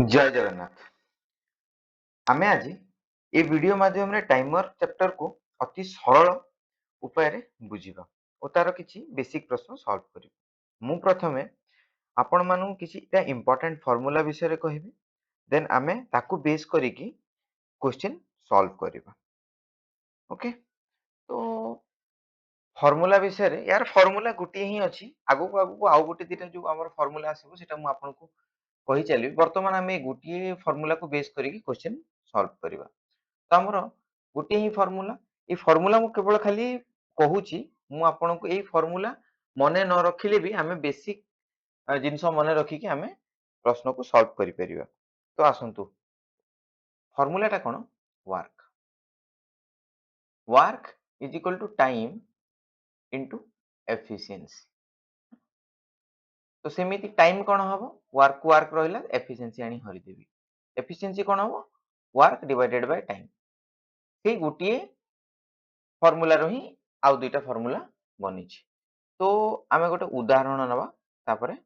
जय जगन्नाथ। आमे आज ये वीडियो माध्यम रे टाइमर चैप्टर को अति सरल उपाय रे बुझिबा और तार किछि बेसिक प्रश्न सॉल्व करिबा। मु प्रथमे आपण मानु किछि ता इंपोर्टेंट फार्मूला विषय रे कहिबी, देन आमे ताकू बेस करिकि क्वेश्चन सॉल्व करिबा। ओके, तो फार्मूला विषय रे यार फार्मूला गुटी ही अछि। आगु आगु आउ गुटी दिटा जो हमर फार्मूला आसीबो सेटा मु आपन को कहि चली। वर्तमान आमे गुटी फार्मूला को बेस करिकि क्वेश्चन सॉल्व करिबा। तो हमर गोटे ही फार्मूला, ये फार्मूला मु केवल खाली कहूची, मु आपन को एई फार्मूला मने न रखिले भी आमे बेसिक जिंस मने रखी कि आमे प्रश्न को सॉल्व करि परिबा। तो आसंतु फार्मूला टा कोन? Work. Work is equal to time into efficiency. तो सेमिति टाइम कोन हबो? वर्क वर्क रहिला, एफिशिएंसी आनी हरि देबी। एफिशिएंसी कोन हबो? Work divided by time. सेई गुटिए फार्मूला रो ही आउ दुईटा फार्मूला बनिछि। तो आमे गोटे उदाहरण नबा, तापरे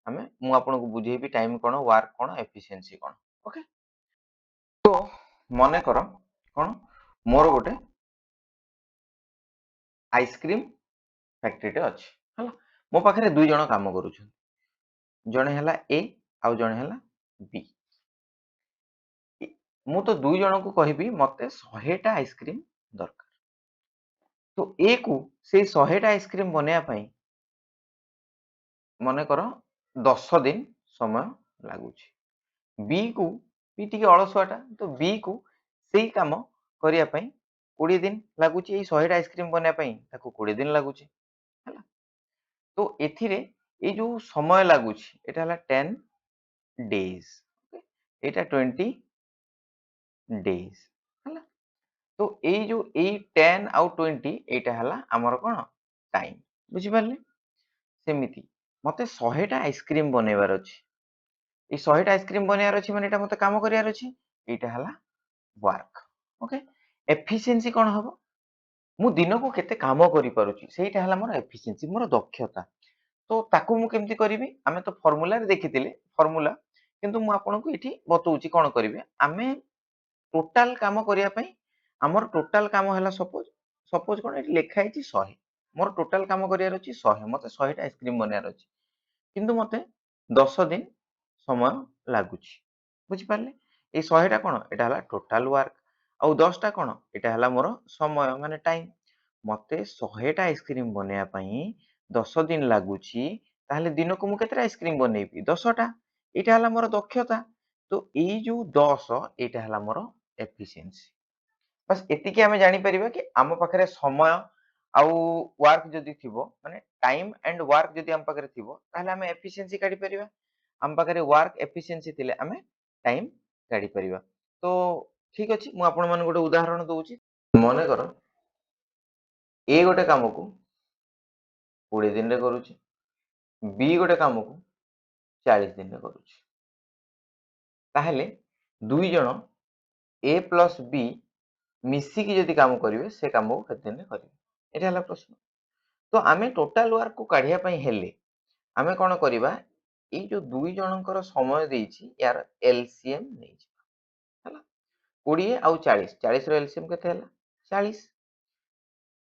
आमे मु आपन को बुझेबी टाइम कोन, वर्क कोन, एफिशिएंसी कोन। ओके, तो मने करो कोन, मोर गोटे आइसक्रीम फैक्ट्री टे अछि हला। मो पाखरे दुई जण काम करूछन, जणे हला ए आउ जणे हला बी। मु तो दुई जण को कहिबी मते 100 टा आइसक्रीम दरकार। तो ए को से 100 टा आइसक्रीम बनेया पई मने करो 10 दिन समय लागुछि। बी को बी टिके अलसुआटा, तो बी को सेई काम करिया पई 20 दिन लागुछि। एई 100 टा आइसक्रीम बनेया पई ताको 20 दिन लागुछि हला। तो एथिरे ए जो समय लागुछि एटा हला 10 डेज, एटा 20 डेज हला। तो एई जो एई 10 आउ 20 एटा हला हमर कोन टाइम, बुझि पारले। सेमिति मते 100 टा आइसक्रीम बनेबार अछि। ए 100 टा आइसक्रीम बनेबार अछि माने एटा मते काम करियार अछि। एटा हला वर्क। ओके, एफिशिएंसी कोन हबो? मु दिन को केते काम करि पारुछि सेटा हला मोर एफिशिएंसी, मोर दक्षता। तो ताकू मु केमति करिवि? आमे तो फार्मूला रे देखिथिले फार्मूला, किंतु मु आपन को एठी बतौछि कोन करिवे। आमे टोटल काम करिया पई हमर टोटल काम हला सपोज सपोज कोन एठी लेखा हिची 100। मोर टोटल काम करियार अछि 100, मते 100 टा आइसक्रीम बनेयार अछि, किंतु मते 10 दिन समय लागुछि। बुझि पारले? ए 100 टा कोन? एटा हला टोटल वर्क। आउ 10 टा कोन? एटा हला मोर समय माने टाइम। मते 100 टा आइसक्रीम बनेया पई 10 दिन लागुछि, ताहले दिनको मु केतेटा आइसक्रीम बनेइबि? 10 टा। एटा हला मोर दक्षता। तो एई जो 10 एटा हला मोर एफिशिएंसी। बस एतिकी आमे जानि परिबा कि आम पाखरे समय आउ वर्क जदि थिबो, माने टाइम एंड वर्क जदि आम पाखरे थिबो, ताहले आमे एफिशिएंसी काढी परिबा। आम पाखरे वर्क एफिशिएंसी थिले आमे टाइम काढी परिबा। तो ठीक अछि, मु आपण मान गोटे उदाहरण दउछि। मने करो ए गोटे काम को 20 दिन रे करूछि, बी गोटे काम को 40 दिन रे करूछि। ताहले दुई जण ए प्लस बी मिसिकी जदि काम करिवे से काम को केते दिन रे करिवे? एटा हला प्रश्न। तो आमे टोटल वर्क को काढिया पई हेले आमे कोन करिबा? ए जो दुई जनकर समय देइछि यार एलसीएम नै जिबा हला। 20 आउ 40, 40 रो एलसीएम केते हला? 40।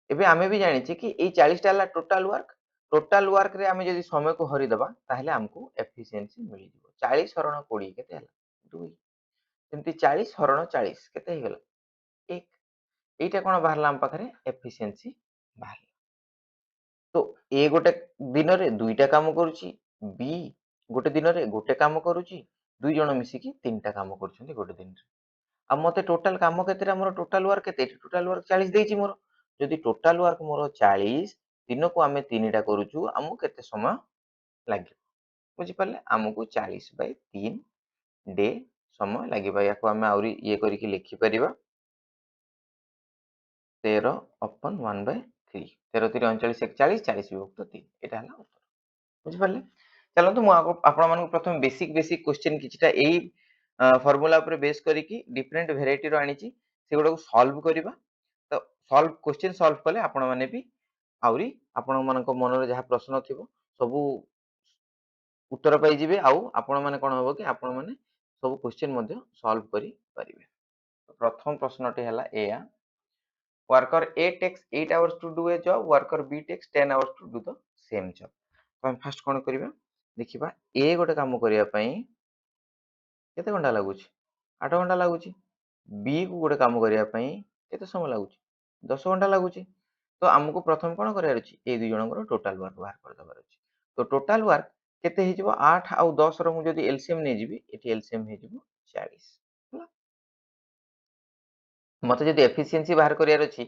एबे आमे भी जानिछे कि एई 40 टा हला टोटल वर्क। टोटल वर्क रे आमे जदि समय को हरि दबा ताहले हमकु एफिशिएंसी मिलि जिवो। 40 हरण 20 केते हला? 2। सेमति 40 हरण 40 केते हे गेला? 1। एइटा कोन बाहरला हम पाखरे? एफिशिएंसी बाहरला। तो ए गोटे दिन रे दुईटा काम करूची, बी गोटे दिन रे गोटे काम करूची, दुई जण मिसिकी तीनटा काम करूछन्ती गोटे दिन रे। आ मते टोटल काम केतेटा? मोर टोटल वर्क केते? टोटल वर्क 40 देइछि मोर। जदि टोटल वर्क मोर 40, दिनको आमे 3टा करूछु, हमकु केते समय लागिବ? बुझि पारले? हमकु 40/3 डे समय लागिबा। याको आमे आउरी ये करिकि लिखि परिबा 13/1/3। 13 3 39 41, 40/3। एटा हला उत्तर। बुझि पारले? चलंतु मु आपण मानकु प्रथम बेसिक बेसिक क्वेश्चन किछिटा एई फार्मूला ऊपर बेस करिकि डिफरेंट वेराइटी रो आनिछि सेगुडा को सॉल्व करिबा। तो सॉल्व क्वेश्चन सॉल्व कले आपण माने भी आउरी आपण मानक मनरे जहा प्रश्न थिबो सबु उत्तर पाई जिवे। आउ आपण माने कोन होबो कि आपण माने सब क्वेश्चन मध्य सॉल्व करि परिबे। प्रथम प्रश्नटी हला एया worker A takes 8 hours to do a job, worker B takes 10 hours to do the same job। तो हम फर्स्ट कोन करिबा देखिबा A गोटे काम करिया पई केते घंटा लागुची 8 घंटा लागुची, B को गोटे काम करिया पई केते समय लागुची 10 घंटा लागुची। तो हमको प्रथम कोन करियार अछि ए दुई जनकर टोटल वर्क बाहर कर दबार अछि। तो टोटल वर्क केते हे जिवो 8 आउ 10 रो मु जदी एलसीएम नै जिवि एठी एलसीएम हे जिवो 40 हला। मते जदी एफिशिएंसी बाहर करियार अछि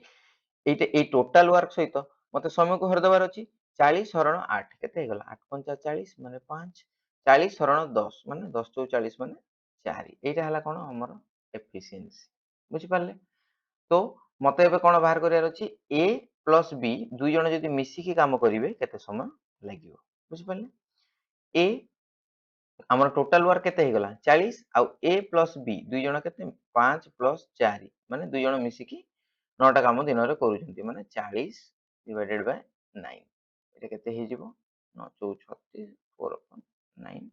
एइटे ए टोटल वर्क सहित मते समय को हर दबार अछि 40 हरण 8 केते हे गला 8 पंचा 40 माने 5 40 हरण 10 माने 10 चौ 40 माने 4 एइटा हला कोन हमर एफिशिएंसी बुझि पारले। तो मते एबे कोन बाहर करियार अछि ए प्लस बी दुई जण जदी मिसी की काम करिवे केते समय लागिवो बुझि पारले। ए हमर टोटल वर्क केते हे गला 40 आउ ए प्लस बी दुई जण केते 5 प्लस 4 माने दुई जण मिसी की 9 टा काम दिन रे करूछंती माने 40 डिवाइडेड बाय 9 एटा केते हे जिवो 9 चौ 36 4/9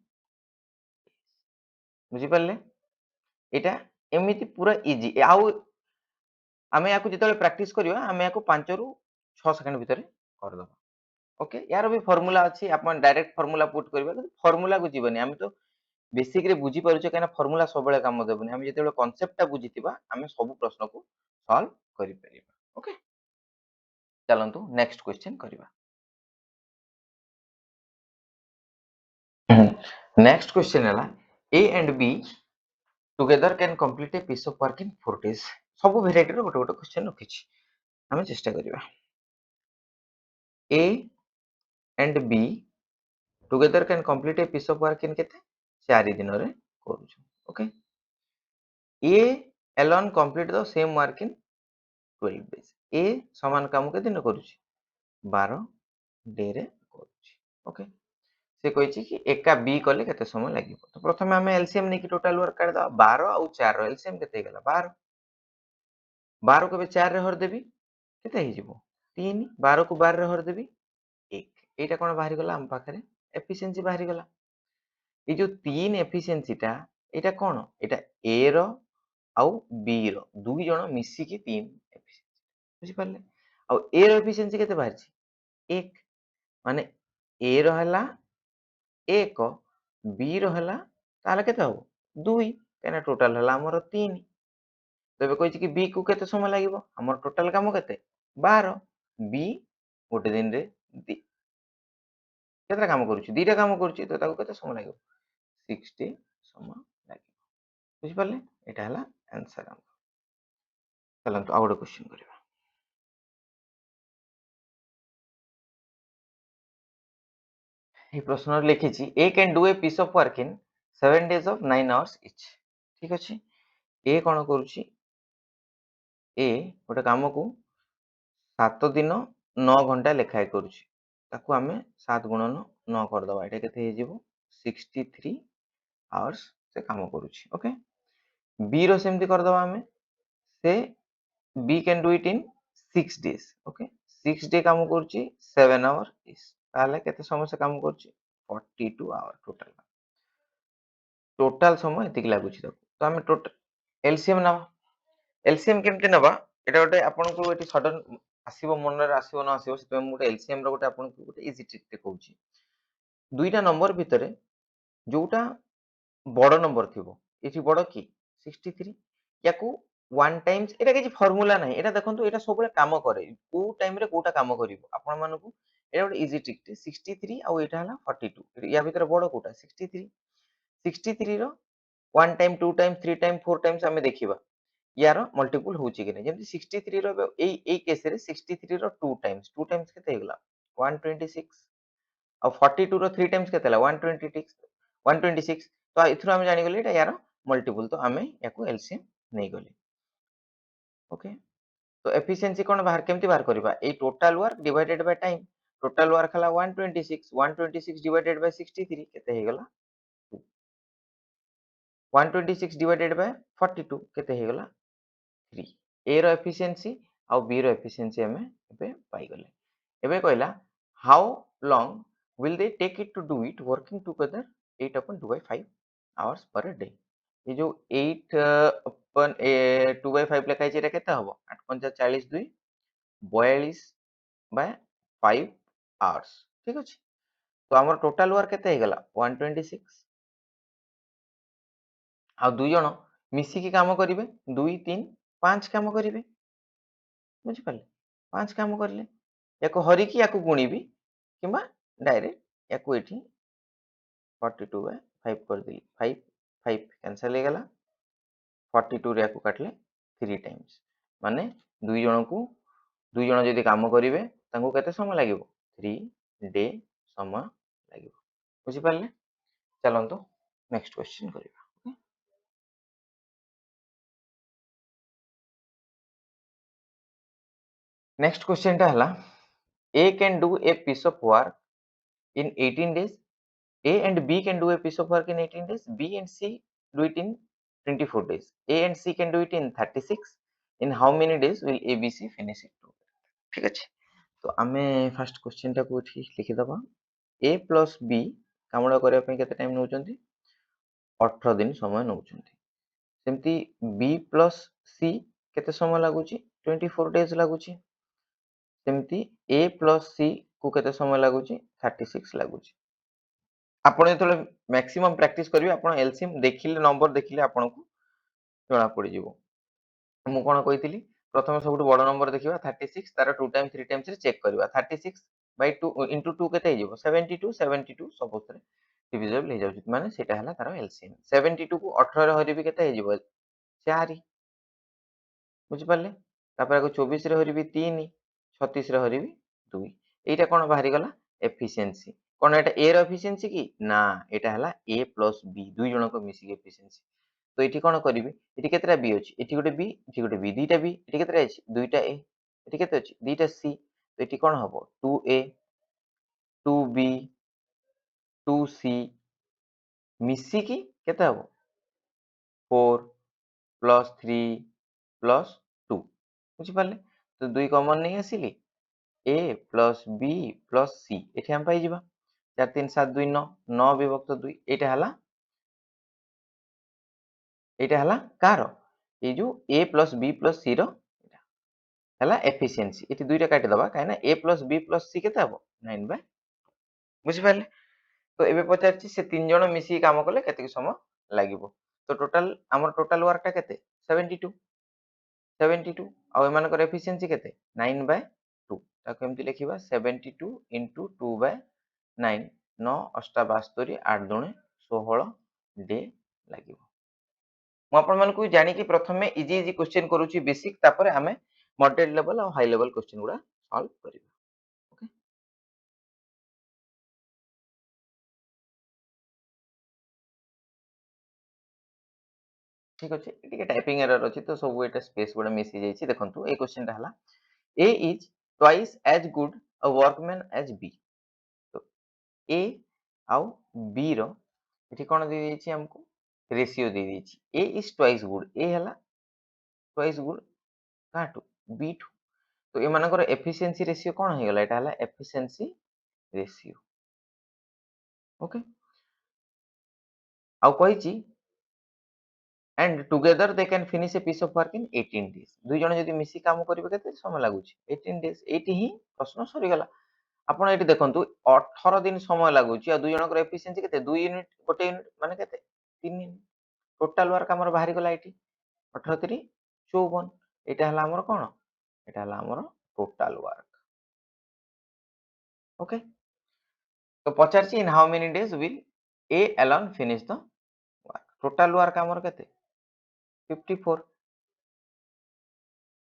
बुझि पारले। एटा एमिति पूरा इजी आउ आमे याकू जेतले प्रैक्टिस करिवा आमे याकू 5 रु 6 सेकंड भितर कर दबा। ओके यार भी फार्मूला अछि अपन डायरेक्ट फार्मूला पुट करबा फार्मूला को जीवनी आमे तो बेसिक रे बुझी पारुछे काना फार्मूला सब बेले काम देबनी आमे जेतेबेले कांसेप्ट टा बुझीतिबा आमे सब प्रश्न को सॉल्व करि परिबा। ओके चलंतु नेक्स्ट क्वेश्चन करिबा। नेक्स्ट क्वेश्चन हला A and B together can complete a piece of work in 4 days। सब वेराइटी रो गोटे गोटे क्वेश्चन रखिछि आमे चेष्टा करिबा। A and B together can complete a piece of work in केते 4 दिन रे करूछु। Okay A alone complete the same work in 12 days। A समान काम के दिन करूछि 12 डे रे करूछि। ओके से कहिछि कि एका B कले केते समय लागिवो। तो प्रथमे हमें एलसीएम नै कि टोटल वर्क काढ दबा 12 आउ 4 रो एलसीएम केते गेला 12 12 को बे 4 रे हर देबी केते हे जिवो 3 12 को 12 रे हर देबी 1 एटा कोन बाहरी गला हम पाखरे एफिशिएंसी बाहरी गला। ए जो 3 एफिशिएंसी टा एटा कोन एटा ए रो आउ बी रो दुई जण मिसी की 3 एफिशिएंसी बुझि पारले। आउ ए रो एफिशिएंसी केते बाहरछि 1 माने ए रो हला 1 बी रो हला ताले केते हबो 2 केना टोटल हला हमर 3। तबे कहिछि कि बी को केते समय लागिवो हमर टोटल काम केते 12 बी गोटे दिन रे केतरा काम करूछि दीटा काम करूछि तो ताको केते समय लागिवो 60 समय लागिवो बुझि पारले। एटा हला आंसर हम चलंतु आ गोटे क्वेश्चन करिवा। ए प्रश्न लिखिछि A can do a piece of work in 7 days of 9 hours each। ठीक अछि ए कोन करूछि ए गोटे काम को 7 दिन 9 घंटा लेखाए करूछि ताकू आमे 7 गुणन 9 कर दबा एटा केते हे जिवो 63 आवर्स से काम करूछि। ओके बी रो सेमति कर दबा आमे से we can do it in 6 days। Okay 6 day काम करूछि 7 आवर इस ताले केते समय से काम करूछि 42 आवर टोटल टोटल समय एतिक लागुछि ताकू। तो आमे टोटल एलसीएम नबा एलसीएम केमति नबा एटा गोटे आपन को एटी सडन आसीबो मन रे आसीबो न आसीबो से मु गोटे एलसीएम रो गोटे आपन को गोटे इजी ट्रिक टे कहूछि। दुईटा नंबर भितरे जोटा बड़ नंबर थिबो एठी बड़ की 63 याकू 1 टाइम्स एटा किछि फार्मूला नाही एटा देखंतु एटा सब बेले काम करे को टाइम रे कोटा काम करिवो आपन मानको एटा गोटे इजी ट्रिक टे 63 आउ एटा हला 42 या भितरे बड़ कोटा 63 63 रो 1 टाइम 2 टाइम 3 टाइम 4 टाइम्स हमें देखिबा यार मल्टीपल होची कि नै जेमति 63 रो एई केस रे 63 रो 2 टाइम्स केते हेगला 126 और 42 रो 3 टाइम्स केते हला 126 126 तो इथरो हम जानि गेली एटा यार मल्टीपल तो हमें याकू एलसीएम नै गली। ओके तो एफिशिएंसी कोन बाहर केमति बाहर करबा ए total work divided by time total work हला 126 डिवाइडेड बाय 63 केते हेगला 126 डिवाइडेड बाय 42 केते हेगला 3 ए रो एफिशिएंसी और बी रो एफिशिएंसी हमें एबे पाई गले। एबे कहला how long will they take it to do it working together 8/2/5 hours per day। ये जो 8 अपन 2/5 ଲେଖା ହେଇଛି ଏଟା କେତେ ହବ 8 ପଞ୍ଚା 42 42 by 5 hours ठीक ଅଛି तो हमर टोटल वर्क केते ହେଇଗଲା 126 ଆଉ ଦୁଇ ଜଣ ମିଶିକି କାମ କରିବେ 2 3 5 କାମ କରିବେ ବୁଝି ପାରିଲେ 5 କାମ କରିଲେ ୟାକୁ ହରିକି ୟାକୁ ଗୁଣିବି କିମ୍ବା डायरेक्ट ୟାକୁ ଏଠି 42/5 କରିଦେଲି 5 5 कैंसिल ହେଇଗଲା 42 ରେ ୟାକୁ କାଟିଲେ 3 टाइम्स माने ଦୁଇ ଜଣ ଯଦି କାମ କରିବେ ତାଙ୍କୁ କେତେ ସମୟ ଲାଗିବ 3 ଡେ ସମୟ ଲାଗିବ ବୁଝି ପାରିଲେ ଚାଲନ୍ତୁ नेक्स्ट क्वेश्चन କରିବା नेक्स्ट क्वेश्चन टा हला A can do a piece of work in 18 days A and B can do a piece of work in 18 days B and C do it in 24 days A and C can do it in 36 in how many days will ABC finish it ठीक अछि तो आमे first question टा को ठीक लिखि दबा A plus B कामडा करिया पय केते टाइम नउचंती 18 दिन समय नउचंती सेमती B plus C केते समय लागुची 24 डेज लागुची सेमती A plus C को केते समय लागुची 36 लागुची आपण जेतले मैक्सिमम प्रैक्टिस करिवे आपण एलसीएम देखिले नंबर देखिले आपण को जणा पड़ी जिवो मु कोन कहितली प्रथम सबुठ बड़ नंबर देखिबा 36 तार 2 टाइम 3 टाइम्स रे चेक करबा 36 बाय 2 इनटू 2 केते हिजिवो 72 सबुतरे डिविजिबल हे जाउची माने सेटा हला तार एलसीएम 72 को 18 रे हरिबी केते हिजिवो 4 बुझि पाले तापर को 24 रे हरिबी 3 36 रे हरिबी 2 एटा कोन बाहरी गला एफिशिएंसी कोन एटा ए रो एफिशिएंसी की ना एटा हला ए प्लस बी दुई जण को मिसी एफिशिएंसी तो एठी कोन करिवि एठी केतरा बी अछि एठी गोटे बी एठी गोटे बी दुईटा बी एठी केतरा अछि दुईटा ए एठी केते अछि दुईटा सी तो एठी कोन हबो 2a 2b 2c मिसी की केते हबो 4 प्लस 3 प्लस 2 बुझि पाले तो दुई कॉमन नहीं आसिली a plus b plus c एठी हम पाई जिबा 4 3 7 2 9 9 विभक्त 2 एटा हला कार ए जो a plus b plus c रो हला एफिशिएंसी एठी दुईटा काटी दबा काहे ना a plus b plus c केते हबो 9 बाय बुझि पाले तो एबे पचारछि से तीन जण मिसी काम करले केते समय लागिवो तो टोटल हमर टोटल वर्क टा केते 72 72 आ एमानकर एफिशिएंसी केते 9 बाय 2 ताको एमति लिखिबा 72 into 2 बाय 9 9 अष्टा 72 8 दुणे 16 डे लागिवो मु आपण मानकु जानि कि प्रथमे इजी इजी क्वेश्चन करूची बेसिक तापर हमें मॉडरेट लेवल और हाई लेवल क्वेश्चन गुडा सॉल्व करिवो ओके ठीक अछि एटिके टाइपिंग एरर अछि तो सब एटा स्पेस गुडा मिसी जाईछि देखंतु ए क्वेश्चन टा हला A is twice as good a workman as B तो A आउ B रो एठी कोन दे देछि हमको रेशियो दे देछि A is twice good A हला twice good काटू B ठू तो ए मानकर एफिशिएंसी रेशियो कोन हे गला एटा हला एफिशिएंसी रेशियो ओके आउ कहिछि and together they can finish a piece of work in 18 days दुई जण जदी मिसी काम करिवे केते समय लागुछि 18 days एटी ही प्रश्न सरी गला आपण एटी देखंतु 18 दिन समय लागुछि आ दुई जनकर एफिशिएंसी केते 2 यूनिट गोटे यूनिट माने केते 3 यूनिट टोटल वर्क हमर बाहरी गला एटी 18 3 54 एटा हला हमर कोन एटा हला हमर टोटल वर्क ओके तो पचारछि in how many days will A alone finish the work total work हमर केते 54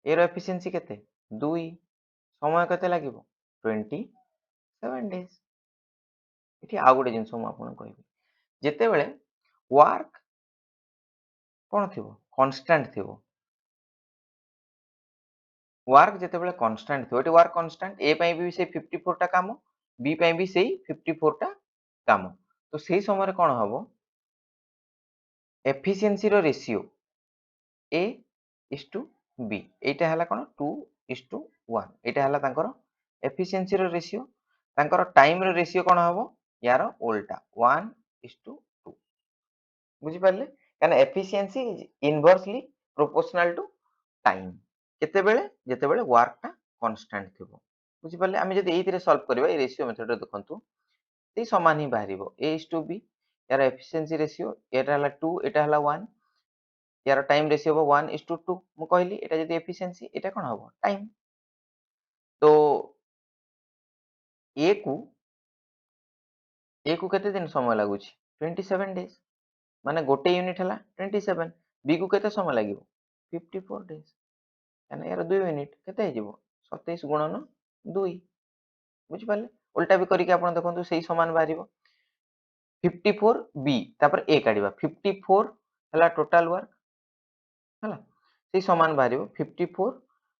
एरो एफिशिएंसी केते 2 समय केते लागिवो 27 डेज एठी आ गोटे जिंस हम आपन कहबी जेते बेले वर्क कोन थिबो कांस्टेंट थिबो वर्क जेते बेले कांस्टेंट थिबो एठी वर्क कांस्टेंट ए पई भी से 54 टा काम बी पई भी सेही 54 टा काम तो सेही समय रे कोन हबो एफिशिएंसी रो ratio A is to B एटा हला कोन 2 is to 1 एटा हला तांकर एफिशिएंसी रो रेशियो तांकर टाइम रो रेशियो कोन हबो यार उल्टा 1 is to 2 बुझी पारले କାରଣ efficiency is inversely proportional to time केतेबेले जेतेबेले वर्क टा कांस्टेंट थिबो बुझि परले आमे जदि एइथिरे सॉल्व करबा ए रेशियो मेथड रे देखंतु ए समान ही बाहरिबो a is to b यार एफिशिएंसी रेशियो एटा हला 2 एटा हला 1 यार टाइम रेशियो हो 1:2 मु कहली एटा जदि एफिशिएंसी एटा कोन हबो टाइम तो ए को केते दिन समय लागुची 27 डेज माने गोटे यूनिट हला 27 b को केते समय लागिवो 54 डेज यानी यार 2 यूनिट केते हे जिवो 27 गुणन 2 बुझि पाले उल्टा भी करिके आपण देखंतु सेही समान बाहरिबो 54 बी तापर ए काढिबा 54 हला टोटल वर्क हला सेही समान बाहरिबो 54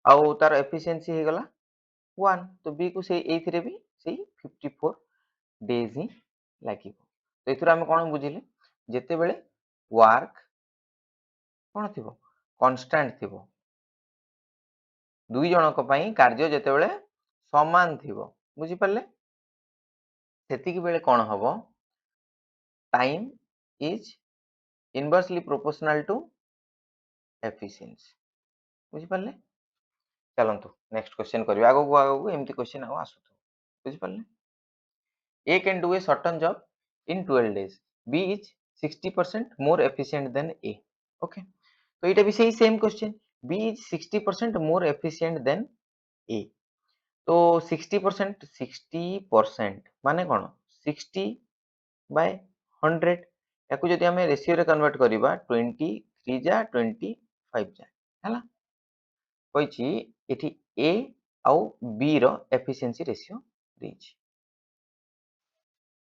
आउ तार एफिशिएंसी हे गला 1 तो बी को सेही एथिरे भी सेही 54 डेज ही लागिबो तो एथुरा हम कोन बुझिले जेते बेले वर्क कोन थिबो कांस्टेंट थिबो दुई जनक पई कार्य जेते बेले समान थिबो बुझि पाले सेतिकी बेले कोन हबो time is inversely proportional to efficiency बुझि पाले चलंतु नेक्स्ट क्वेश्चन करबे आगो को एमती क्वेश्चन आ आसुतो बुझि पाले A can do a certain job in 12 days B is 60% more efficient than A okay तो इटा भी सही same question B is 60% more efficient than A तो 60% माने कोन 60 by 100 याकु जदि हमें रेशियो रे कन्वर्ट करिबा 23 जा 25 जा हला कहिछि एठी A आउ B रो एफिशिएंसी रेशियो देछि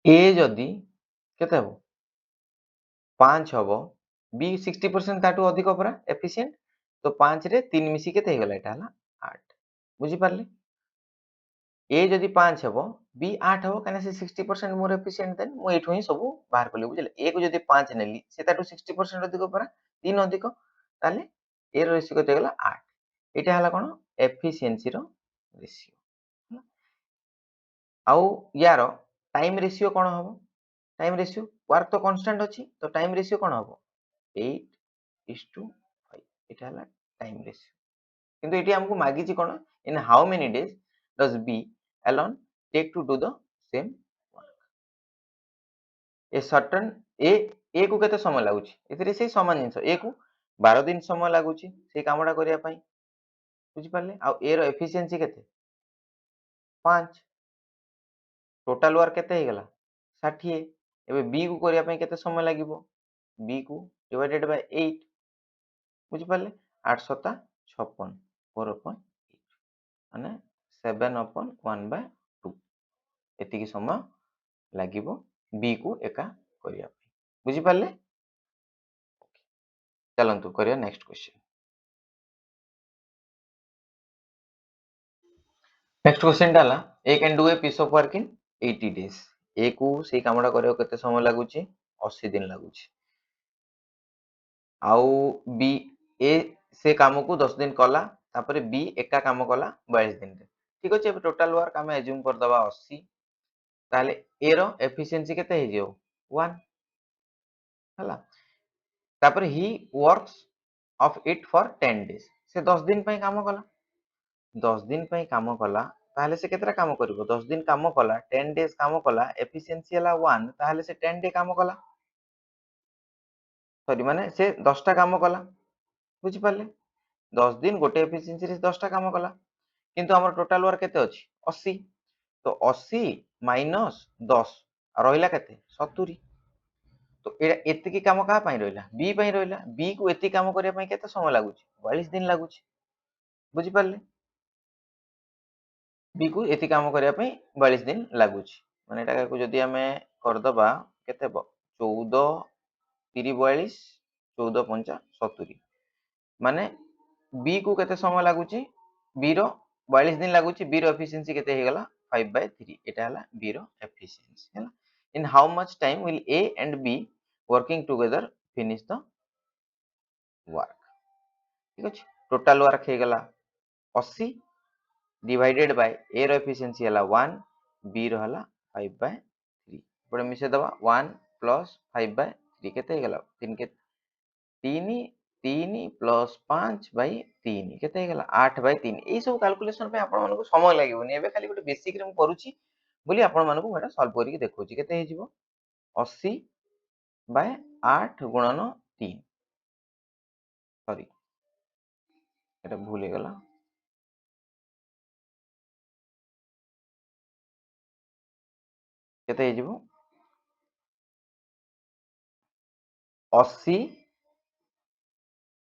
A जदि केते हबो 5 हबो B 60% ताटू अधिक परा एफिशिएंट तो 5 रे 3 मिसी केते हे गला एटा हला 8 बुझि पारले A जदि 5 हबो B 8 हबो काने से 60% मोर एफिशिएंट देन मु एठो ही सब बाहर करले बुझले A को जदि 5 नेली से ताटू 60% अधिक परा 3 अधिक ताले A रो रेशियो केते गला 8 एटा हला कोन एफिशिएंसी रो रेशियो आउ यारो टाइम रेशियो कोन हबो टाइम रेशियो वर्क तो कांस्टेंट अछि तो टाइम रेशियो कोन हबो 8:5 एटा हला टाइम रेशियो किंतु एटी हमकु मागी छि कोन in how many days does B alone take to do the same work ए सर्टेन ए को केते समय लागुछि एथिरे से समान जिंस ए को 12 दिन समय लागुछि से कामडा करिया पई बुझि पाले आ ए रो एफिशिएंसी केते 5 टोटल वर्क केते हे गला 60 एबे बी को करिया पई केते समय लागिवो बी को डिवाइडेड बाय 8 बुझि पाले 8 7 56 4/8 माने 7/1/2 एतिकी समय लागिवो बी को एका करिया पई बुझि पाले चलंतु करिया नेक्स्ट क्वेश्चन नेक्स्ट क्वेश्चन डाला A can do a piece of work in 80 days A को से कामडा करियो केते समय लागुची 80 दिन लागुची आउ बी ए से काम को 10 दिन कला तापर बी एका काम कला 22 दिन रे ठीक अछि अब टोटल वर्क हमें एज्यूम कर दबा 80 ताले ए रो एफिशिएंसी केते हे जियो 1 हला तापर he works of it for 10 days से 10 दिन पई काम कला 10 दिन पई काम कला ताले से केतरा काम करिवो 10 दिन काम कला 10 डेज काम कला एफिशिएंसी हला 1 ताले से 10 डे काम कला सॉरी माने से 10 टा काम कला बुझि पाले 10 दिन गोटे एफिशिएंसी रे 10 टा काम कला किंतु हमर टोटल वर्क केते अछि 80 तो 80 माइनस 10 रहिला केते 70 तो एटा एतिकी काम का पई रहिला बी पई रहिला बी को एति काम करिया पई केते समय लागुची 42 दिन लागुची बुझि पाले बी को एति काम करिया पई 42 दिन लागुची माने एटा को जदी हमें कर दबा केते 14 30 42 14 5 70 माने बी को केते समय लागुची बी रो 42 दिन लागुची बी रो एफिशिएंसी केते हे गला 5/3 एटा हला बी रो एफिशिएंसी हला in how much time will A and B working together finish the work ठीक अछि टोटल वर्क हे गला 80 डिवाइडेड बाय ए रो एफिशिएंसी हला 1 बी रो हला 5/3 पड़े मिसे दबा 1 + 5/3 केते हे गला 3 के 3 3 प्लस 5 बाई 3 केते हेगला 8 बाई 3 एई सब कैलकुलेशन पे आपण मानको समय लागिबोनी एबे खाली गोटे बेसिक रे हम करूची बोली आपण मानको एटा सॉल्व करिक देखौची केते हे जिवो 80 बाय 8 गुणन 3 सॉरी एटा भूल हे गला केते हे जिवो 80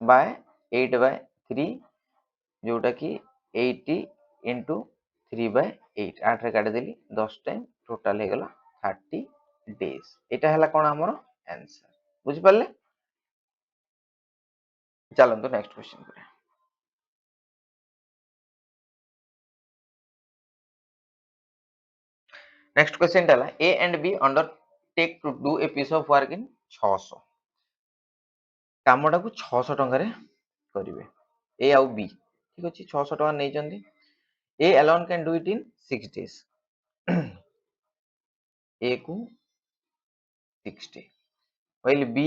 बाय 8 बाय 3 जोटा कि 80 इंटू 3 बाय 8 8 रे काटी देली 10 टाइम टोटल हे गला 30 डेज एटा हला कोन हमर आंसर बुझि पाले चलंतु नेक्स्ट क्वेश्चन करे नेक्स्ट क्वेश्चन डाला A and B undertake to do a piece of work in 600 कामटा को 600 टंका रे करिवे ए आउ बी ठीक अछि 600 टंका नै जंदी A alone can do it in 6 days A को 60 while b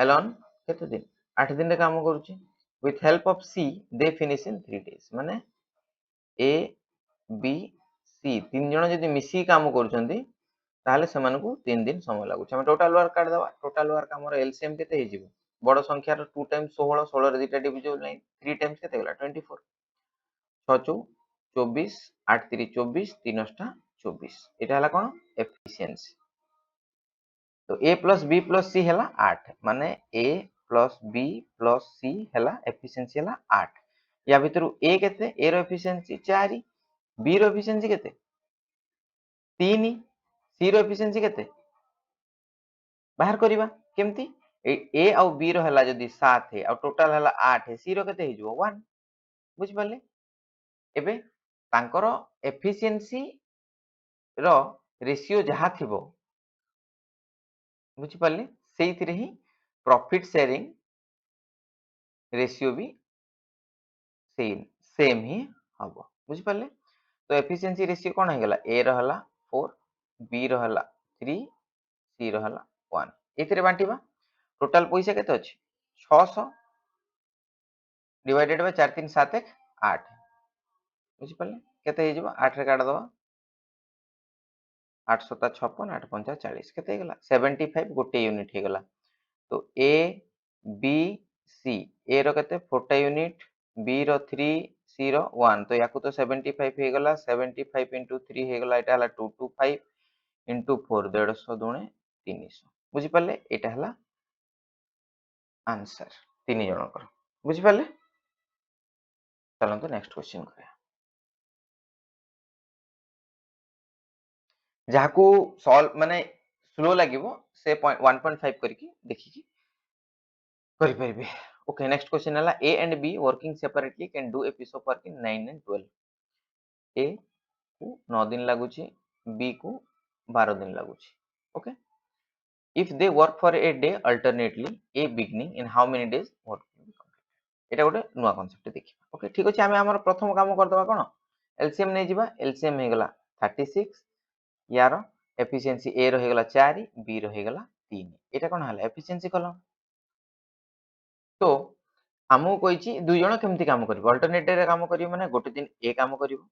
alone केते दिन 8 दिन रे काम करूची with help of c they finish in 3 days माने ए बी सी तीन जण जदि मिसी काम करूछंती ताहले सेमान को 3 दिन समय लागुछ हम टोटल वर्क काट दवा टोटल वर्क हमर एलसीएम केते हे जिवो बड़ संख्या रो 2 टाइम्स 16 16 रे दिटा डिविजन नै 3 टाइम्स केते गेला 24 6 24 8 3 24 3 अष्टा 24 एटा हला कोन एफिशिएंसी तो a plus b plus c हला 8 माने a plus b plus c हला एफिशिएंसी हला 8 या भितरु a केते a रो एफिशिएंसी 4 b रो एफिशिएंसी केते 3 c रो एफिशिएंसी केते बाहर करिबा केमती ए आउ बी रो हला जदी 7 है और टोटल हला 8 है सी रो केते हे जबो 1 बुझ पाले एबे तांकर एफिशिएंसी रो रेशियो जहा थिबो बुझ पाले सेइथिरे ही प्रॉफिट शेयरिंग रेशियो भी सेम सेम ही हबो बुझ पाले तो एफिशिएंसी रेशियो कोन हे गेला ए रो हला 4 बी रो हला 3 सी रो हला 1 एथिरे बांटीबा टोटल पैसा केते अछि 600 डिवाइडेड बाय 4 3 7 1 8 बुझि पाले केते हे जिवो 8 रे काट दवा 8 7 56 8 5 40 केते हे गेला 75 गोटे यूनिट हे गेला तो ए बी सी ए रो केते 4 यूनिट बी रो 3 सी रो 1 तो याकू तो 75 हे गेला 75 into 3 हे गेला एटा हला 225 into 4 150 दुणे 300 बुझि पाले एटा हला आंसर तीन जनकर बुझि पाले चलंतु नेक्स्ट क्वेश्चन करिया जाहाकू सॉल्व माने स्लो लागिवो से 1.5 करके देखिकी करि परिबे ओके नेक्स्ट क्वेश्चन हला A and B working separately can do a piece of work in 9 and 12 A को 9 दिन लागुची बी को 12 दिन लागुची okay if they work for a day alternately a beginning in how many days work will be complete এটা গোটে नुआ concept देखिबा ओके ठीक अछि हमें हमर प्रथम काम कर दबा कोन एलसीएम नै जिबा एलसीएम हे गेला 36 यार एफिशिएंसी ए रो हे गेला 4 बी रो हे गेला 3 एटा कोन हला एफिशिएंसी कलम तो हमहु कहिछि दुई जण केमति काम करबो अल्टरनेटिव रे काम करियो माने गोटे दिन ए काम करिवो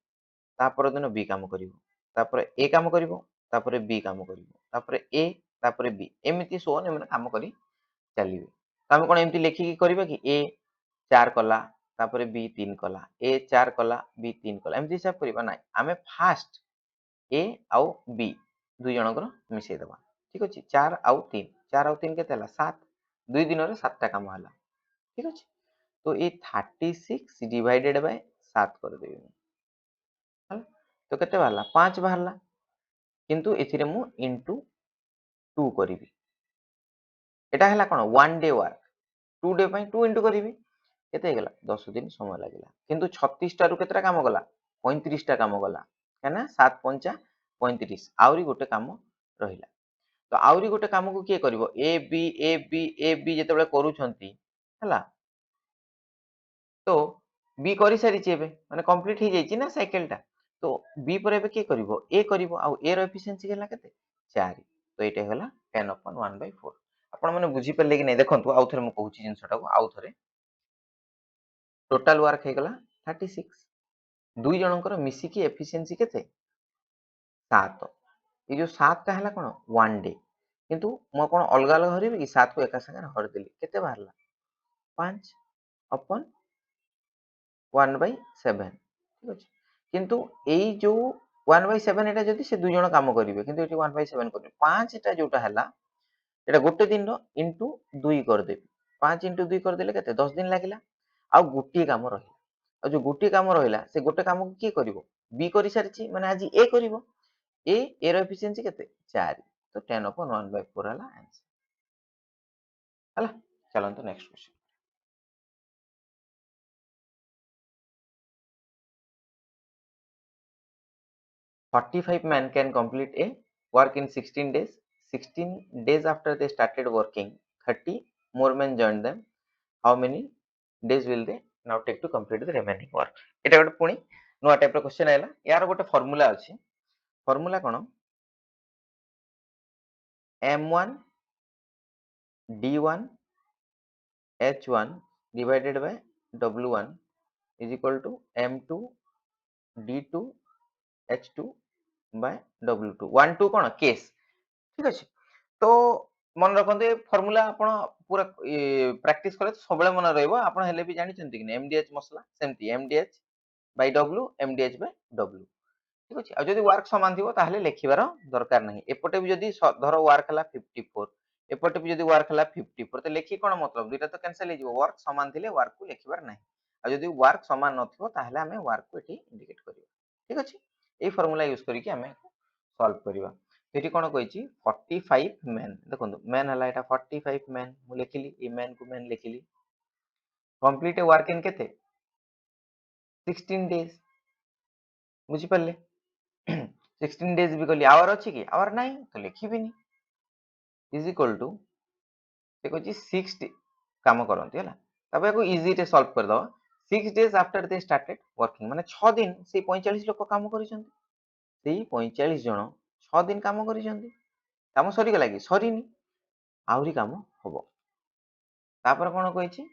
तापर दिन बी काम करिवो तापर ए काम करिवो तापर बी काम करिवो तापर ए तापर बी एमिति सोन एमने काम करी चलिबे तो हम कोन एमिति लेखि की करबा कि ए 4 कला तापर बी 3 कला ए 4 कला बी 3 कला एमिति हिसाब करबा नै हमें फास्ट ए आउ बी दुई जनकर मिसै दबा ठीक अछि 4 आउ 3 4 आउ 3 केते हला 7 दुई दिन रे 7 टा काम हला ठीक अछि तो ए 36 डिवाइडेड बाय 7 कर देबे हला तो केते बाहरला 5 बाहरला किंतु एथिरे मु इनटू 2 करिवि एटा हला कोन 1 डे वर्क 2 डे पई 2 इनटू करिवि केते हेगला 10 दिन समय लागिला किंतु 36 टा रु केतरा काम गला 35 टा काम गला हैना 7 5 35 आउरी गोटे काम रहिला तो आउरी गोटे काम को के करिवो ए बी जेतेबेले करूछंती हला तो बी करि सारी छेबे माने कंप्लीट हो जाईची ना साइकिल टा तो बी पर एबे के करिवो ए करिवो आ ए रो एफिशिएंसी गेला केते 4 तो एटा हेला 10/1/4 आपण माने बुझी परले कि नै देखंतु आउ थरे मु कहूची जिंसटा को आउ थरे टोटल वर्क हे गला 36 दुई जनकर मिसिकी एफिशिएंसी केते 7 ये जो 7 का हला कोन 1 डे किंतु मो कोन अलगा अलग हरिबे कि 7 को एका संगे हर देली केते बाहरला 5 अपन 1/7 ठीक अछि किंतु एई जो 1/7 एटा जदी से दुई जण काम करिवे किंतु एटी 1/7 करिवे 5 एटा जोटा हला एटा गोटे दिन रो इनटू 2 कर देबी 5 इनटू 2 कर देले केते 10 दिन लागिला आ गोटे काम रहिला आ जो गोटे काम रहिला से गोटे काम को की करिवो बी करि सारिछि माने आज ए करिवो ए एर एफिशिएंसी केते 4 तो 10 upon 1/4 हला आंसर हला चलंतु next question 45 men can complete a work in 16 days 16 days after they started working 30 more men joined them how many days will they now take to complete the remaining work এটা ଗୋଟେ ପୁଣି ନୂଆ type ର question आइला यार ଗୋଟେ formula ଅଛି formula cone m1 d1 h1 divided by w1 is equal to m2 d2 h2 by w2 1 2 cone case ठीक अछि तो मन रखते फर्मूला आपण पूरा प्रैक्टिस करे सब मन रहइबो आपण हेले भी जानि चंती कि एमडीएच मसला सेमती MDH by W MDH by W ठीक अछि आ जदी वर्क समान थिबो ताहले लेखिबार दरकार नाही एपटे भी जदी धरो वर्क हला 54 एपटे भी जदी वर्क हला 54 तो लेखि कोन मतलब दुटा तो कैंसिल हे जिवो वर्क समान थिले वर्क को लेखिबार नाही आ जदी वर्क समान नथिबो ताहले हमें वर्क को एठी इंडिकेट करियो ठीक अछि ए फार्मूला यूज करी कि हमें सॉल्व करिवा एठी कोन कहिछि 45 मेन देखंतु मेन हला एटा 45 मेन मु लेखिली ए मेन को मेन लेखिली कंप्लीट वर्क इन केते 16 डेज बुझी परले 16 डेज भी कहली आवर अछि कि आवर नाही तो लिखिबिनी इज इक्वल टू देखो जी 6 काम करंती हला तबे को इजी रे सॉल्व कर दवा 6 days after they started working माने 6 दिन से 45 लोक काम करिसंती सेई 45 जण 6 दिन काम करिसंती काम सरी गला कि सरीनी आउरी काम हबो तापर कोन कहिछि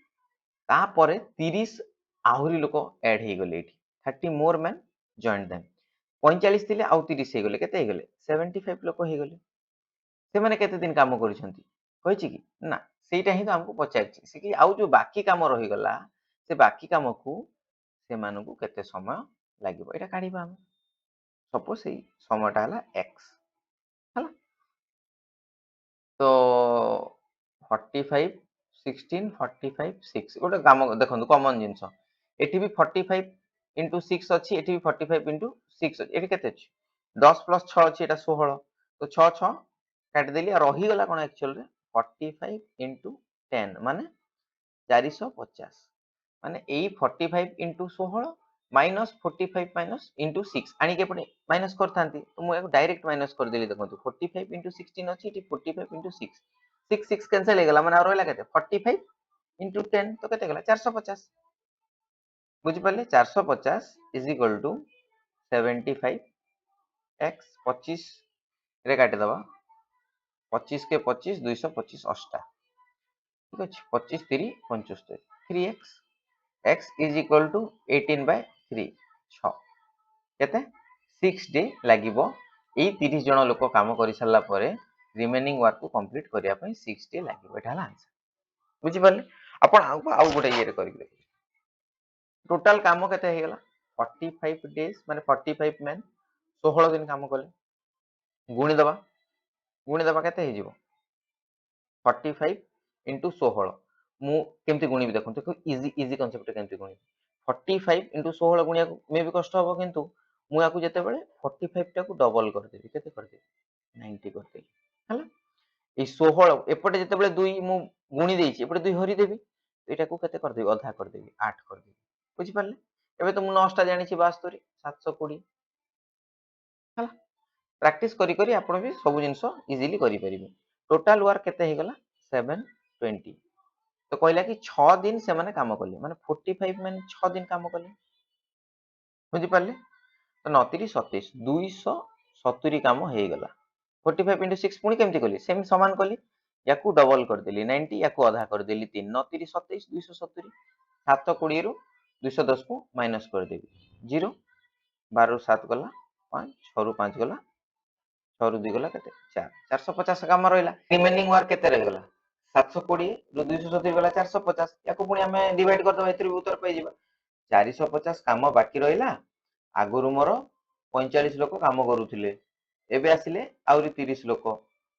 तापर 30 आहुरी लोक ऐड हे गले एठी 30 मोर मैन जॉइन देम 45 थिले आउ 30 हे गले केते हे गले 75 लोक हे गले से माने केते दिन काम करिसंती कहिछि कि ना सेटा ही तो हमको पचारछि से कि आउ जो बाकी काम रहि गला से बाकी काम को से मानकु केते समय लागिबो एटा काढिबा हम सपोज सेई समयटा हला x हला तो 45 16 45 6 गोटे काम देखंतु कॉमन जिंस एठी भी 45 into 6 अछि एठी भी 45 into 6 अछि एठी केते अछि 10 plus 6 अछि एटा 16 तो 6 6 काट देली आ रही गला कोन एक्चुअल रे 45 into 10 माने 450 माने एई 45 into 16 माइनस 45 माइनस into 6 आनी के पड़े माइनस करथांती तो मु एको डायरेक्ट माइनस कर देली देखंतु 45 into 16 अछि एठी 45 into 6 6 6 कैंसिल हे गला माने आ रहला केते 45 into 10 तो केते गला 450 बुझि पले 450 is equal to 75 x 25 रे काटि दबा 25 के 25 225 अष्टा ठीक अछि 25 3 75 3x x is equal to 18 by 3 6 केते 6 डे लागिबो एई 30 जण लोक काम करि सल्ला परे रिमेनिंग वर्क को कंप्लीट करिया पई 6 डे लागिबो एटा हला आंसर बुझि परले आपण आउ गोटे ये रे करि देखि टोटल काम केते हे गला 45 डेज माने 45 मेन 16 दिन काम कले गुणी दबा केते हे जिवो 45 into 16 मु केमति गुणीबी देखो देखो इजी इजी कांसेप्ट केमति गुणी 45 into 16 गुणिया मे भी कष्ट हबो किंतु मु याकू जते बेले 45 टा को डबल कर देबी केते कर देबी 90 कर देबी हला ए 16 एपटे जते बेले 2 मु गुणी देइछि एपटे 2 हरि देबी एटा को केते कर देबी आधा कर देबी 8 कर देबी बुझि पारले एबे तो मु 9 टा जानिछि 72 720 हला प्रैक्टिस करी करी आपण भी सब जिंस इजीली करि परिबे टोटल वर्क केते हे गला 720 तो कहला कि 6 दिन से माने काम कले माने 45 माने 6 दिन काम कले बुझि पारले तो 29 27 270 काम हे गला 45 into 6 पुणी केमति कली सेम समान कली याकू डबल करदेली 90 याकू आधा करदेली 3 9 3 27 270 7 20 रु 210 को माइनस करदेवी 0 12 रु 7 गला 5 6 रु 5 गला 6 रु 2 गला केते 4 450 काम रहला रिमेनिंग वर्क केते रहगला 720 रु 270 गला 450 याकू पुनी हमें डिवाइड कर दबा एथि उत्तर पाई जिबा 450 काम बाकी रहला आगुरु मोर 45 लोक काम करूथिले एबे आसिले आउरी 30 लोक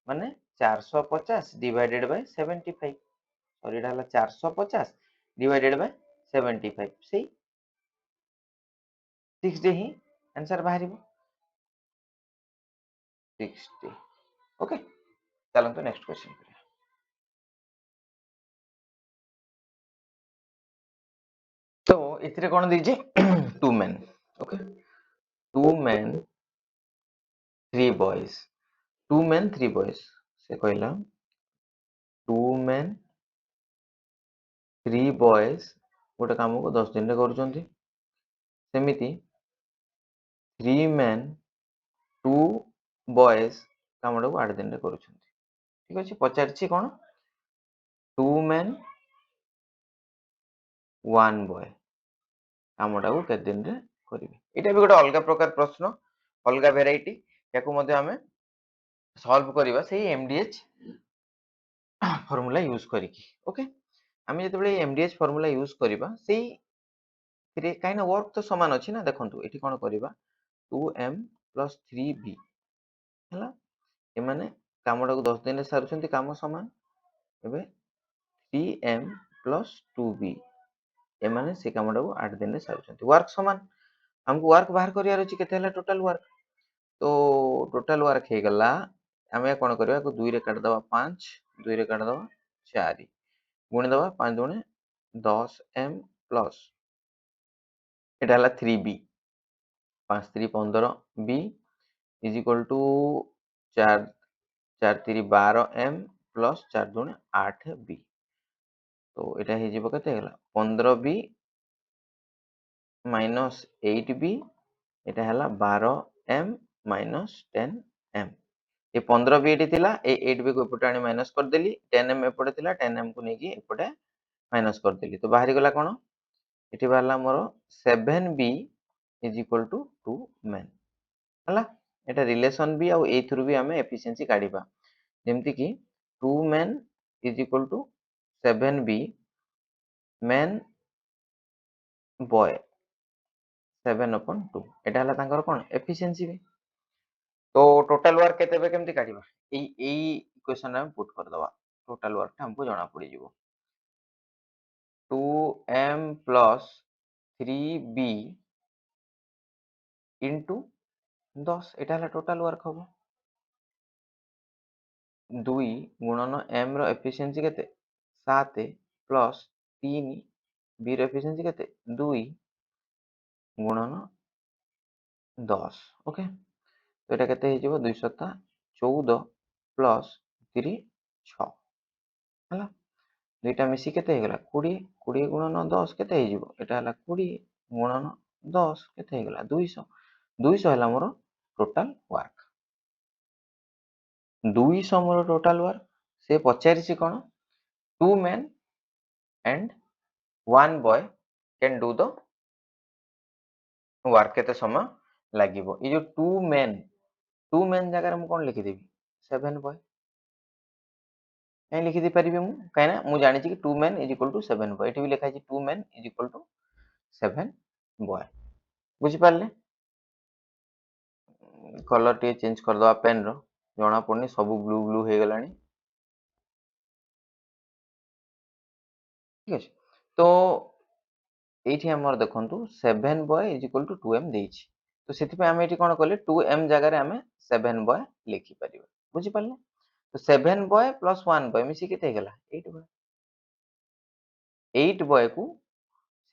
माने 450 डिवाइडेड बाय 75 सॉरी एटा हला 450 डिवाइडेड बाय 75 सेही 6 ही आंसर बाहरिबो 60 ओके चलन तो नेक्स्ट क्वेश्चन करिया तो इथिरे कोन दीजे two men okay two men three boys two men three boys से कहला टू मेन थ्री बॉयज गोटे काम को 10 दिन रे करूछंती सेमिति थ्री मेन टू बॉयज कामटा को 8 दिन रे करूछंती ठीक अछि पचारछि कोन टू मेन वन बॉय कामटा को केते दिन रे करिवे एटा भी गोटे अलग प्रकार प्रश्न अलग वेराइटी याकू मध्ये हमें सॉल्व करिवा सेही एमडीएच फॉर्मूला यूज करिकी ओके आमे जतबेले एमडीएच फॉर्मूला यूज करिवा सेही फिर काइन वर्क तो समान अछि ना देखंतु एठी कोन करिवा 2m + 3b हला ए माने कामटा को 10 दिन रे सारुछंती काम समान एबे 3m + 2b ए माने से कामटा को 8 दिन रे सारुछंती वर्क समान हमको वर्क बाहर करिया रछि केते हला टोटल वर्क तो टोटल वर्क हे गला हमें कोन करबा को 2 रे काट दबा 5 2 रे काट दबा 4 गुणी दबा 5 दुणे 10m प्लस एटा हला 3b 5 3 15 b is equal to 4 4 3 12m plus 4 दुणे 8b तो एटा हे जिवो केते हला 15b माइनस 8b एटा हला 12m माइनस 10m ये 15b एटी थिला ए 8b को एपटे आनी माइनस कर देली 10m एपटे थिला 10m को नेकी एपटे माइनस कर देली तो बाहरी गला कोन एठी बाहरला मोर 7b is equal to 2 men हला एटा रिलेशन भी आ एथुरु भी हमें एफिशिएंसी काढिबा जेमति कि 2 men is equal to 7b men boy 7/2 एटा हला तांकर कोन एफिशिएंसी भी तो टोटल वर्क केते बे केमति काढिबा एई इक्वेशन हम पुट कर दबा टोटल वर्क हमको जाना पड़ी जिवो 2m + 3b into 10 এটা হলা টোটাল ওয়ার্ক হবো 2 গুণন m ର এফিসিয়েন্সি কেতে 7 প্লস 3 b ର এফিসিয়েন্সি কেতে 2 গুণନ 10 ओके तो এটা কেতে হইଯିବ 214 প্লস 3 6 ହେଲା দুইটা মিশি কেতে ହେଇଗଲା 20 20 গুণନ 10 কেতে হই ଯିବ এটা ହେଲା 20 গুণନ 10 কেতে ହେଇଗଲା 200 200 ହେଲା ମୋର ଟୋଟାଲ ୱାର୍କ 200 ମୋର ଟୋଟାଲ ୱାର୍କ ସେ ପଚାରିଛି କଣ two men and one boy can do the work केते समय लागिवो ए जो two men जगह मु कोन लिखि देबी 7 boy कहीं लिखि दे परिबे मु काहे ना मु जानि छी कि 2 men is equal to 7 boy एठी भी लिखा छी 2 men is equal to 7 boy बुझि पारले कलर टे चेंज कर दवा पेन रो जणा पड़नी सब ब्लू ब्लू हे गलानी ठीक अछि तो एठी हमर देखंतु 7 boy is equal to 2m देइछि तो सेति पे हम एठी कोन करले 2m जगह रे हमें 7 boy लिखि परिबे बुझि पारले तो 7 boy plus 1 boy मिसी केते हे गला 8 boy 8 boy को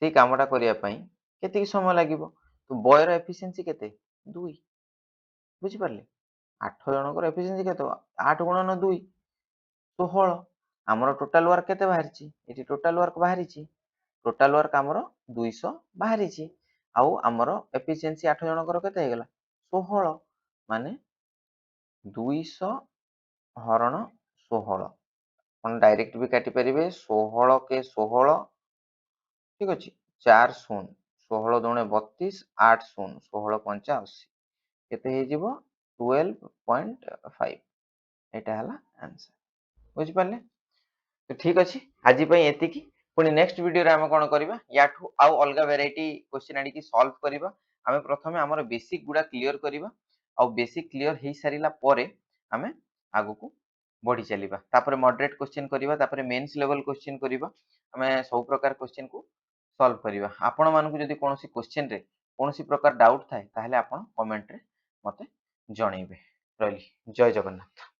से कामटा करिया पई केते समय लागिवो तो बॉय रो एफिशिएंसी केते 2 बुझि पारले 8 जनकर एफिशिएंसी केते 8 गुणन 2 16 हमर टोटल वर्क केते बाहरिछि एठी टोटल वर्क बाहरिछि टोटल वर्क हमर 200 बाहरिछि आउ हमर एफिशिएंसी 8 जनकर केते हे गेला 16 माने 200 हरण 16 ଆପଣ ଡାଇରେକ୍ଟ ବି କାଟି ପାରିବେ 16 के 16 ଠିକ ଅଛି 4 ଶୂନ 16 ଦୁणे 32 8 ଶୂନ 16 ପଞ୍ଚା 80 କେତେ ହେଇଯିବ 12.5 ଏଇଟା ହେଲା ଆନ୍ସର ବୁଝିପାରିଲେ ତ ଠିକ ଅଛି ଆଜି ପାଇଁ ଏତିକି ପୁଣି ନେକ୍ସଟ ଭିଡିଓରେ ଆମେ କଣ କରିବା ୟାଠୁ ଆଉ ଅଲଗା ଭେରାଇଟି କ୍ୱେଶ୍ଚିନ୍ ଆଣିକି ସଲ୍ଭ କରିବା ଆମେ ପ୍ରଥମେ ଆମର ବେସିକ ଗୁଡା କ୍ଲିୟର କରିବା ଆଉ ବେସିକ କ୍ଲିୟର ହେଇ ସାରିଲା ପରେ ଆମେ ଆଗକୁ ବଢି ଚାଲିବା ତାପରେ ମଡରେଟ କ୍ୱେଶ୍ଚିନ୍ କରିବା ତାପରେ ମେନ୍ସ ଲେଭେଲ କ୍ୱେଶ୍ଚିନ୍ କରିବା ଆମେ ସବୁ ପ୍ରକାର କ୍ୱେଶ୍ଚିନ୍ କୁ ସଲ୍ଭ କରିବା ଆପଣ ମାନଙ୍କୁ ଯଦି କୌଣସି କ୍ୱେଶ୍ଚିନ୍ ରେ କୌଣସି ପ୍ରକାର ଡାଉଟ୍ ଥାଏ ତାହେଲେ ଆପଣ କମେଣ୍ଟ ରେ ମତେ ଜଣେଇବେ ରହିଲି ଜୟ ଜଗନ୍ନାଥ